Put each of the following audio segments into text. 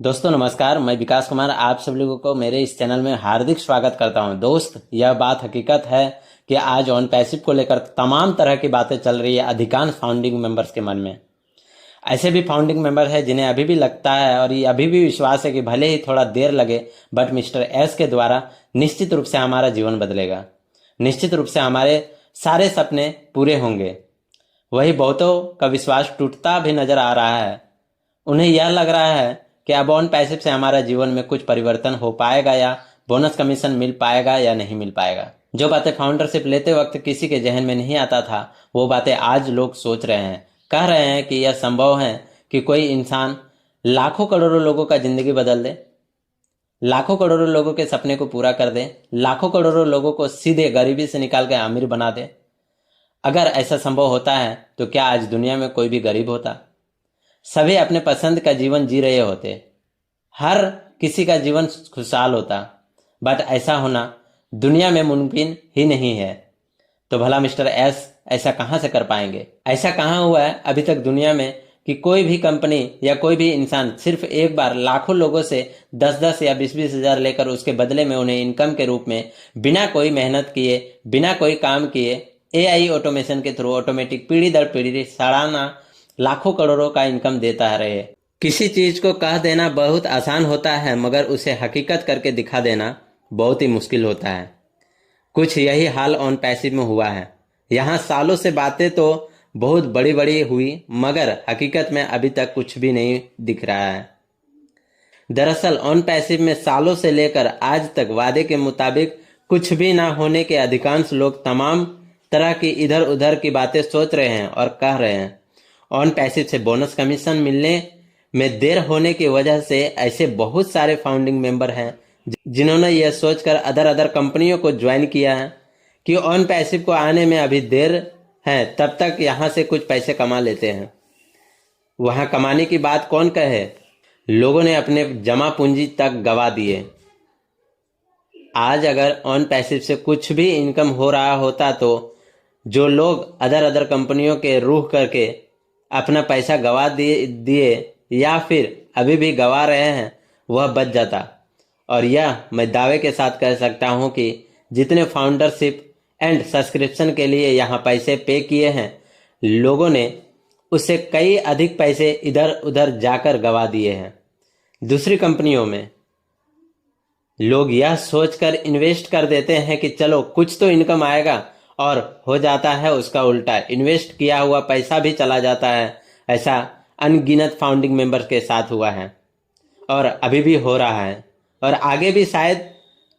दोस्तों नमस्कार, मैं विकास कुमार आप सब लोगों को मेरे इस चैनल में हार्दिक स्वागत करता हूं। दोस्त, यह बात हकीकत है कि आज ऑन पैसिव को लेकर तमाम तरह की बातें चल रही है अधिकांश फाउंडिंग मेंबर्स के मन में। ऐसे भी फाउंडिंग मेंबर है जिन्हें अभी भी लगता है और ये अभी भी विश्वास है कि भले ही थोड़ा देर लगे बट मिस्टर एस के द्वारा निश्चित रूप से हमारा जीवन बदलेगा, निश्चित रूप से हमारे सारे सपने पूरे होंगे। वही बहुतों का विश्वास टूटता भी नजर आ रहा है। उन्हें यह लग रहा है कि अब ऑन पैसिव से हमारा जीवन में कुछ परिवर्तन हो पाएगा या बोनस कमीशन मिल पाएगा या नहीं मिल पाएगा। जो बातें फाउंडरशिप लेते वक्त किसी के जहन में नहीं आता था, वो बातें आज लोग सोच रहे हैं, कह रहे हैं कि यह संभव है कि कोई इंसान लाखों करोड़ों लोगों का जिंदगी बदल दे, लाखों करोड़ों लोगों के सपने को पूरा कर दे, लाखों करोड़ों लोगों को सीधे गरीबी से निकाल के अमीर बना दे। अगर ऐसा संभव होता है तो क्या आज दुनिया में कोई भी गरीब होता? सभी अपने पसंद का जीवन जी रहे होते, हर किसी का जीवन खुशहाल होता, बट ऐसा होना दुनिया में मुमकिन ही नहीं है। तो भला मिस्टर एस ऐसा कहां से कर पाएंगे? ऐसा कहां हुआ है अभी तक दुनिया में कि कोई भी कंपनी या कोई भी इंसान सिर्फ एक बार लाखों लोगों से 10-10 या 20-20 हजार लेकर उसके बदले में उन्हें इनकम के रूप में बिना कोई मेहनत किए, बिना कोई काम किए, एआई ऑटोमेशन के थ्रू ऑटोमेटिक पीढ़ी दर पीढ़ी सालाना लाखों करोड़ों का इनकम देता रहे। किसी चीज को कह देना बहुत आसान होता है, मगर उसे हकीकत करके दिखा देना बहुत ही मुश्किल होता है। कुछ यही हाल ऑन पैसिव में हुआ है। यहाँ सालों से बातें तो बहुत बड़ी बड़ी हुई, मगर हकीकत में अभी तक कुछ भी नहीं दिख रहा है। दरअसल ऑन पैसिव में सालों से लेकर आज तक वादे के मुताबिक कुछ भी ना होने के अधिकांश लोग तमाम तरह की इधर उधर की बातें सोच रहे हैं और कह रहे हैं। ऑन पैसिव से बोनस कमीशन मिलने में देर होने की वजह से ऐसे बहुत सारे फाउंडिंग मेंबर हैं जिन्होंने यह सोचकर अदर अदर कंपनियों को ज्वाइन किया है कि ऑन पैसिव को आने में अभी देर है, तब तक यहाँ से कुछ पैसे कमा लेते हैं। वहाँ कमाने की बात कौन कहे, लोगों ने अपने जमा पूंजी तक गवा दिए। आज अगर ऑन पैसिव से कुछ भी इनकम हो रहा होता तो जो लोग अदर अदर कंपनियों के रूह करके अपना पैसा गवा दिए या फिर अभी भी गवा रहे हैं, वह बच जाता। और यह मैं दावे के साथ कह सकता हूं कि जितने फाउंडरशिप एंड सब्सक्रिप्शन के लिए यहाँ पैसे पे किए हैं, लोगों ने उससे कई अधिक पैसे इधर उधर जाकर गवा दिए हैं। दूसरी कंपनियों में लोग यह सोचकर इन्वेस्ट कर देते हैं कि चलो कुछ तो इनकम आएगा, और हो जाता है उसका उल्टा, इन्वेस्ट किया हुआ पैसा भी चला जाता है। ऐसा अनगिनत फाउंडिंग मेंबर्स के साथ हुआ है और अभी भी हो रहा है और आगे भी शायद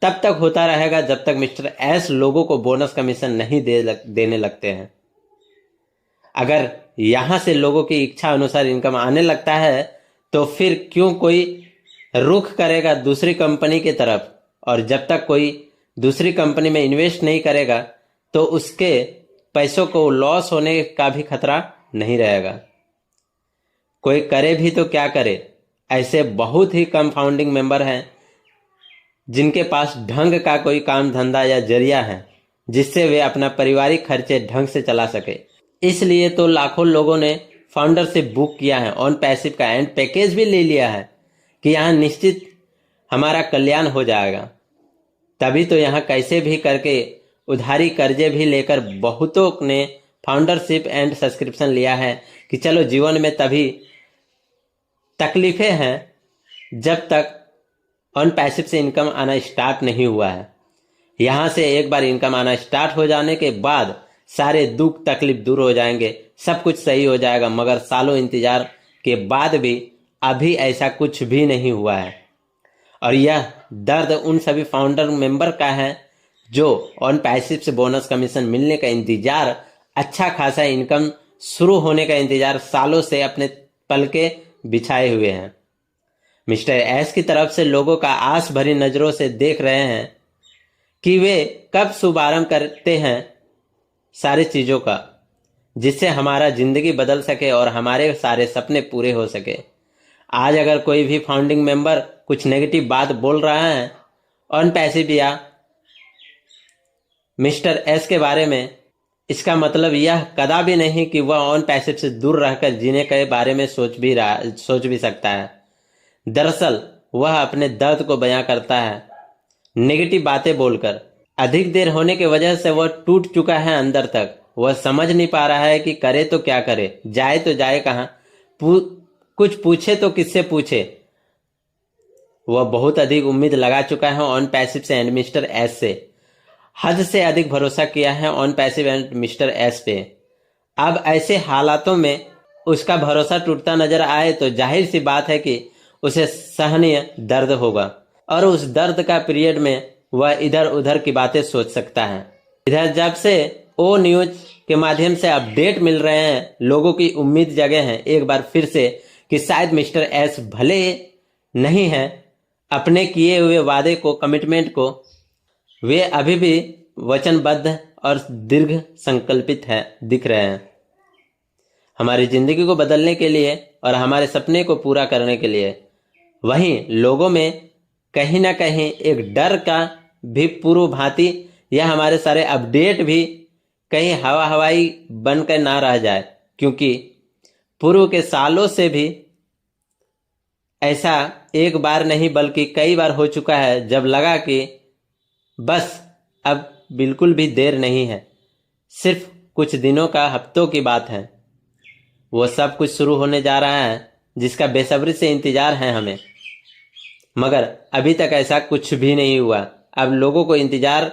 तब तक होता रहेगा जब तक मिस्टर एस लोगों को बोनस कमीशन नहीं देने लगते हैं। अगर यहां से लोगों की इच्छा अनुसार इनकम आने लगता है तो फिर क्यों कोई रुख करेगा दूसरी कंपनी की तरफ, और जब तक कोई दूसरी कंपनी में इन्वेस्ट नहीं करेगा तो उसके पैसों को लॉस होने का भी खतरा नहीं रहेगा। कोई करे भी तो क्या करे, ऐसे बहुत ही कम फाउंडिंग मेंबर हैं जिनके पास ढंग का कोई काम धंधा या जरिया है जिससे वे अपना पारिवारिक खर्चे ढंग से चला सके। इसलिए तो लाखों लोगों ने फाउंडरशिप बुक किया है, ऑन पैसिव का एंड पैकेज भी ले लिया है कि यहाँ निश्चित हमारा कल्याण हो जाएगा। तभी तो यहाँ कैसे भी करके उधारी कर्जे भी लेकर बहुतों ने फाउंडरशिप एंड सब्सक्रिप्शन लिया है कि चलो जीवन में तभी तकलीफें हैं जब तक ऑन पैसिव से इनकम आना स्टार्ट नहीं हुआ है। यहाँ से एक बार इनकम आना स्टार्ट हो जाने के बाद सारे दुख तकलीफ दूर हो जाएंगे, सब कुछ सही हो जाएगा। मगर सालों इंतजार के बाद भी अभी ऐसा कुछ भी नहीं हुआ है और यह दर्द उन सभी फाउंडर मेंबर का है जो ऑन पैसिव से बोनस कमीशन मिलने का इंतजार, अच्छा खासा इनकम शुरू होने का इंतजार सालों से अपने पलके बिछाए हुए हैं। मिस्टर एस की तरफ से लोगों का आस भरी नजरों से देख रहे हैं कि वे कब शुभारंभ करते हैं सारी चीजों का, जिससे हमारा जिंदगी बदल सके और हमारे सारे सपने पूरे हो सके। आज अगर कोई भी फाउंडिंग मेंबर कुछ नेगेटिव बात बोल रहा है ऑन पैसिव या मिस्टर एस के बारे में, इसका मतलब यह कदापि नहीं कि वह ऑन पैसिव से दूर रहकर जीने के बारे में सोच भी सकता है। दरअसल वह अपने दर्द को बयां करता है नेगेटिव बातें बोलकर। अधिक देर होने की वजह से वह टूट चुका है अंदर तक। वह समझ नहीं पा रहा है कि करे तो क्या करे, जाए तो जाए कहां, कुछ पूछे तो किससे पूछे। वह बहुत अधिक उम्मीद लगा चुका है ऑन पैसिव से एंड मिस्टर एस से। हद से अधिक भरोसा किया है on passive and mister S पे। अब ऐसे हालातों में उसका भरोसा टूटता नजर आए तो जाहिर सी बात है कि उसे सहनीय दर्द होगा, और उस दर्द का पीरियड में वह इधर उधर की बातें सोच सकता है। इधर जब से ओ न्यूज के माध्यम से अपडेट मिल रहे हैं, लोगों की उम्मीद जगे हैं एक बार फिर से कि शायद मिस्टर एस भले नहीं है अपने किए हुए वादे को, कमिटमेंट को, वे अभी भी वचनबद्ध और दीर्घ संकल्पित है दिख रहे हैं हमारी जिंदगी को बदलने के लिए और हमारे सपने को पूरा करने के लिए। वहीं लोगों में कहीं ना कहीं एक डर का भी पूर्व भांति यह हमारे सारे अपडेट भी कहीं हवा हवाई बनकर ना रह जाए, क्योंकि पूर्व के सालों से भी ऐसा एक बार नहीं बल्कि कई बार हो चुका है जब लगा कि बस अब बिल्कुल भी देर नहीं है, सिर्फ कुछ दिनों का, हफ्तों की बात है। वो सब कुछ शुरू होने जा रहा है जिसका बेसब्री से इंतजार है हमें, मगर अभी तक ऐसा कुछ भी नहीं हुआ। अब लोगों को इंतजार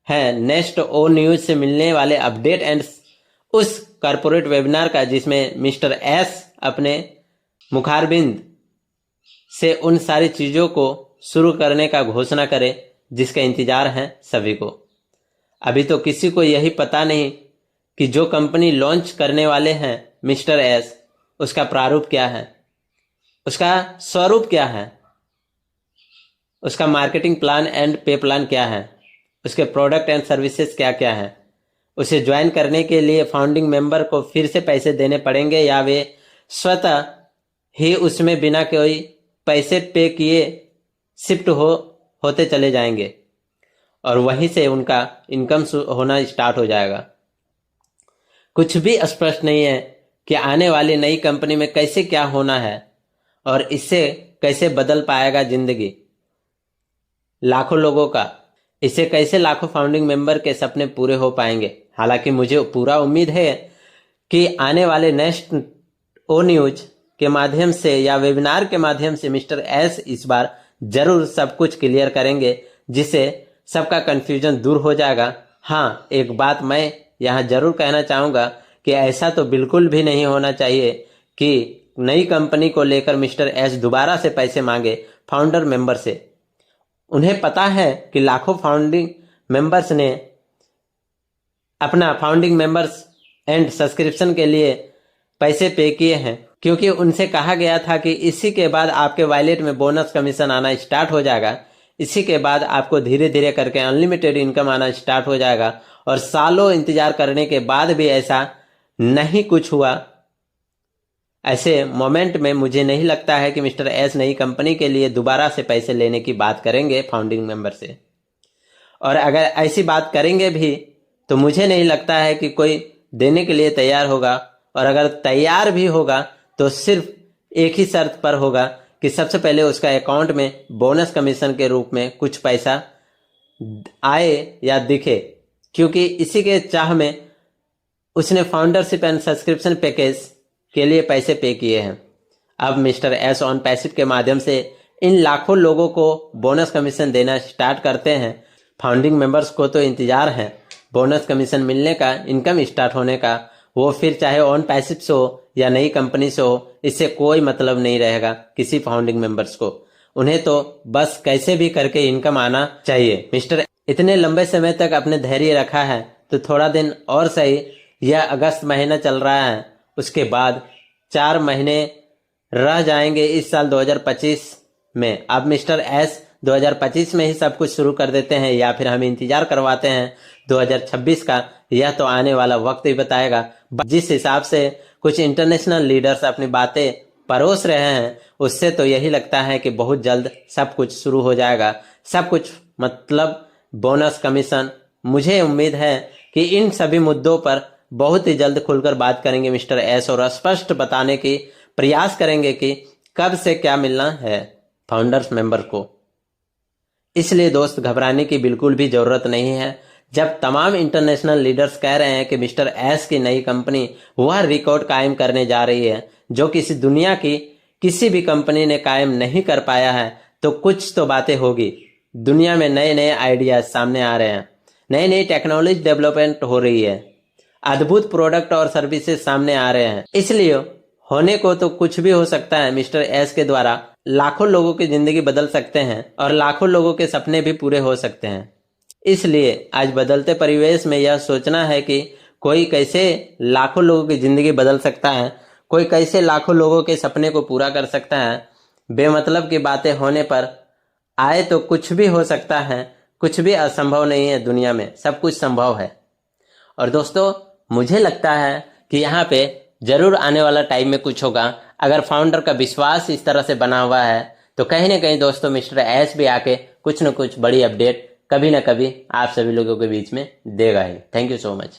है नेक्स्ट ओ न्यूज से मिलने वाले अपडेट एंड उस कॉर्पोरेट वेबिनार का जिसमें मिस्टर एस अपने मुखारबिंद से उन सारी चीजों को शुरू करने का घोषणा करे, जिसका इंतजार है सभी को। अभी तो किसी को यही पता नहीं कि जो कंपनी लॉन्च करने वाले हैं मिस्टर एस, उसका प्रारूप क्या है, उसका स्वरूप क्या है, उसका मार्केटिंग प्लान एंड पे प्लान क्या है, उसके प्रोडक्ट एंड सर्विसेज क्या क्या है। उसे ज्वाइन करने के लिए फाउंडिंग मेंबर को फिर से पैसे देने पड़ेंगे या वे स्वतः ही उसमें बिना कोई पैसे पे किए शिफ्ट होते चले जाएंगे और वहीं से उनका इनकम होना स्टार्ट हो जाएगा। कुछ भी स्पष्ट नहीं है कि आने वाली नई कंपनी में कैसे क्या होना है और इससे कैसे बदल पाएगा जिंदगी लाखों लोगों का, इससे कैसे लाखों फाउंडिंग मेंबर के सपने पूरे हो पाएंगे। हालांकि मुझे पूरा उम्मीद है कि आने वाले नेक्स्ट ओ न्यूज के माध्यम से या वेबिनार के माध्यम से मिस्टर एस इस बार जरूर सब कुछ क्लियर करेंगे, जिससे सबका कंफ्यूजन दूर हो जाएगा। हाँ, एक बात मैं यहाँ जरूर कहना चाहूँगा कि ऐसा तो बिल्कुल भी नहीं होना चाहिए कि नई कंपनी को लेकर मिस्टर एस दोबारा से पैसे मांगे फाउंडर मेंबर से। उन्हें पता है कि लाखों फाउंडिंग मेंबर्स ने अपना फाउंडिंग मेंबर्स एंड सब्सक्रिप्शन के लिए पैसे पे किए हैं, क्योंकि उनसे कहा गया था कि इसी के बाद आपके वॉलेट में बोनस कमीशन आना स्टार्ट हो जाएगा, इसी के बाद आपको धीरे धीरे करके अनलिमिटेड इनकम आना स्टार्ट हो जाएगा। और सालों इंतजार करने के बाद भी ऐसा नहीं कुछ हुआ। ऐसे मोमेंट में मुझे नहीं लगता है कि मिस्टर एस नई कंपनी के लिए दोबारा से पैसे लेने की बात करेंगे फाउंडिंग मेंबर से, और अगर ऐसी बात करेंगे भी तो मुझे नहीं लगता है कि कोई देने के लिए तैयार होगा, और अगर तैयार भी होगा तो सिर्फ एक ही शर्त पर होगा कि सबसे पहले उसका अकाउंट में बोनस कमीशन के रूप में कुछ पैसा आए या दिखे, क्योंकि इसी के चाह में उसने फाउंडरशिप एंड सब्सक्रिप्शन पैकेज के लिए पैसे पे किए हैं। अब मिस्टर एस ऑन पैसिव के माध्यम से इन लाखों लोगों को बोनस कमीशन देना स्टार्ट करते हैं। फाउंडिंग मेंबर्स को तो इंतजार है बोनस कमीशन मिलने का, इनकम स्टार्ट होने का। वो फिर चाहे ऑन पैसिव से हो या नई कंपनी से हो, इससे कोई मतलब नहीं रहेगा किसी फाउंडिंग मेंबर्स को। उन्हें तो बस कैसे भी करके इनकम आना चाहिए। मिस्टर इतने लंबे समय तक अपने धैर्य रखा है तो थोड़ा दिन और सही। यह अगस्त महीना चल रहा है, उसके बाद 4 महीने रह जाएंगे इस साल 2025 में। अब मिस्टर एस 2025 में ही सब कुछ शुरू कर देते हैं या फिर हम इंतजार करवाते हैं 2026 का, यह तो आने वाला वक्त ही बताएगा। जिस हिसाब से कुछ इंटरनेशनल लीडर्स अपनी बातें परोस रहे हैं, उससे तो यही लगता है कि बहुत जल्द सब कुछ शुरू हो जाएगा। सब कुछ मतलब बोनस कमीशन। मुझे उम्मीद है कि इन सभी मुद्दों पर बहुत ही जल्द खुलकर बात करेंगे मिस्टर एस और स्पष्ट बताने की प्रयास करेंगे कि कब से क्या मिलना है फाउंडर्स मेंबर को। इसलिए दोस्त घबराने की बिल्कुल भी जरूरत नहीं है। जब तमाम इंटरनेशनल लीडर्स कह रहे हैं कि मिस्टर एस की नई कंपनी वह रिकॉर्ड कायम करने जा रही है जो किसी दुनिया की किसी भी कंपनी ने कायम नहीं कर पाया है, तो कुछ तो बातें होगी। दुनिया में नए नए आइडियाज सामने आ रहे हैं, नई नई टेक्नोलॉजी डेवलपमेंट हो रही है, अद्भुत प्रोडक्ट और सर्विसेज सामने आ रहे हैं। इसलिए होने को तो कुछ भी हो सकता है। मिस्टर एस के द्वारा लाखों लोगों की जिंदगी बदल सकते हैं और लाखों लोगों के सपने भी पूरे हो सकते हैं। इसलिए आज बदलते परिवेश में यह सोचना है कि कोई कैसे लाखों लोगों की जिंदगी बदल सकता है, कोई कैसे लाखों लोगों के सपने को पूरा कर सकता है। बेमतलब की बातें होने पर आए तो कुछ भी हो सकता है, कुछ भी असंभव नहीं है। दुनिया में सब कुछ संभव है। और दोस्तों मुझे लगता है कि यहाँ पे जरूर आने वाला टाइम में कुछ होगा। अगर फाउंडर का विश्वास इस तरह से बना हुआ है तो कहीं ना कहीं दोस्तों मिस्टर एस भी आके कुछ न कुछ बड़ी अपडेट कभी ना कभी आप सभी लोगों के बीच में देगा ही। Thank you so much.